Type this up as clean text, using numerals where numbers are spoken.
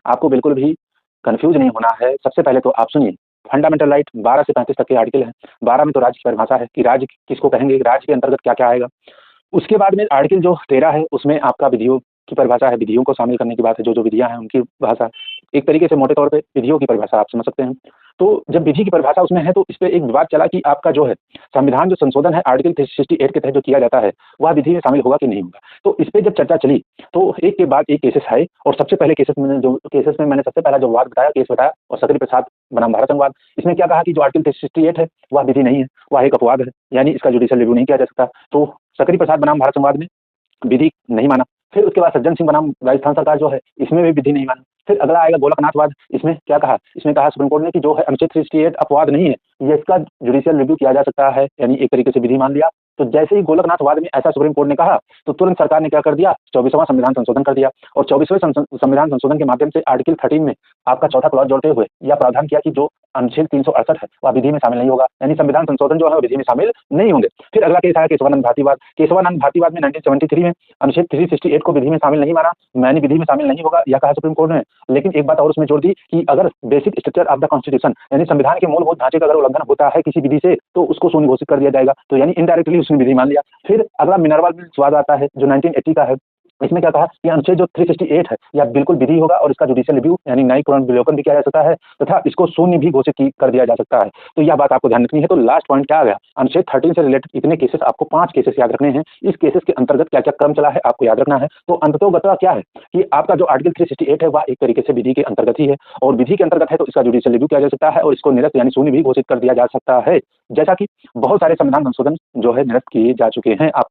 आपको बिल्कुल भी कन्फ्यूज़ नहीं होना है। सबसे पहले तो आप सुनिए, फंडामेंटल राइट 12 से 35 तक के आर्टिकल हैं। 12 में तो राज्य की परिभाषा है कि राज्य किसको कहेंगे, राज्य के अंतर्गत क्या-क्या आएगा। उसके बाद में आर्टिकल जो 13 है, उसमें आपका विधियों की परिभाषा है, विधियों को शामिल करने की बात है, जो-जो विधियाँ हैं उनकी भाषा। एक तरीके से मोटे तौर पे विधियों की परिभाषा आप समझ सकते हैं। तो जब विधि की परिभाषा उसमें है, तो इस पे एक विवाद चला कि आपका जो है संविधान जो संशोधन है आर्टिकल 368 के तहत जो किया जाता है, वह विधि में शामिल होगा कि नहीं होगा। तो इस पे जब चर्चा चली, तो एक के बाद एक केसेस आए और सबसे पहले केसेस में मैंने सबसे पहला जो वाद बताया, केस बताया और सकरी प्रसाद बनाम भारत संघवाद। इसमें क्या कहा कि जो आर्टिकल 368 है, वह विधि नहीं है, वह एक अपवाद है, यानी इसका जुडिशियल रिव्यू नहीं किया जा सकता। तो सकरी प्रसाद बनाम भारत संघवाद में विधि नहीं माना। फिर उसके बाद सज्जन सिंह बनाम राजस्थान सरकार जो है, इसमें भी विधि नहीं माना। फिर अगला आएगा गोलकनाथवाद। इसमें क्या कहा? इसमें कहा सुप्रीम कोर्ट ने कि जो है अनुच्छेद 368 अपवाद नहीं है, ये इसका जुडिशियल रिव्यू किया जा सकता है, यानी एक तरीके से विधि मान लिया। तो जैसे ही गोलकनाथवाद में ऐसा सुप्रीम कोर्ट ने कहा, तो तुरंत सरकार ने क्या कर दिया, 24वां संविधान संशोधन कर दिया और 24वें संविधान संशोधन के माध्यम से आर्टिकल 13 में आपका चौथा क्लॉज जोड़ते हुए यह प्रावधान किया कि जो अनुच्छेद 368 है, वह विधि में शामिल नहीं होगा, यानी संविधान संशोधन जो है वो विधि में शामिल नहीं होंगे। फिर अगला केस आया केशवानंद भारतीवाद। केशवानंद भारतीवाद में 1973 में अनुच्छेद 368 को विधि में शामिल नहीं माना, यानी विधि में शामिल नहीं होगा, यह कहा सुप्रीम कोर्ट ने। लेकिन एक बात और उसमें जोड़ दी कि अगर basic structure of the constitution, यानी संविधान के मूलभूत ढांचे का अगर उल्लंघन होता है किसी विधि से, तो उसको शून्य घोषित कर दिया जाएगा। तो यानी इनडायरेक्टली उसने विधि मान लिया। फिर अगला मिनर्वा मिल्स वाद आता है, जो 1980 का है। इसमें क्या कहा कि अनुच्छेद जो 368 है, यह बिल्कुल विधि होगा और इसका जुडिशियल रिव्यू यानी न्यायिक पुनर्विलोकन भी किया जा सकता है तथा इसको शून्य भी घोषित कर दिया जा सकता है। तो यह बात आपको ध्यान रखनी है। तो लास्ट पॉइंट क्या आ गया, अनुच्छेद 13 से रिलेटेड इतने केसेस, आपको 5 केसेस याद रखने हैं। इस केसेस के अंतर्गत क्या-क्या क्रम चला है आपको याद रखना है। तो अंततोगत्वा क्या है कि आपका जो आर्टिकल 368 है, वह एक तरीके से विधि के अंतर्गत ही है और विधि के अंतर्गत है, तो इसका जुडिशियल रिव्यू किया जा सकता है और इसको निरस्त यानी शून्य भी घोषित कर दिया जा सकता है। जैसा कि बहुत सारे संविधान संशोधन जो है निरस्त किए जा चुके हैं। आपको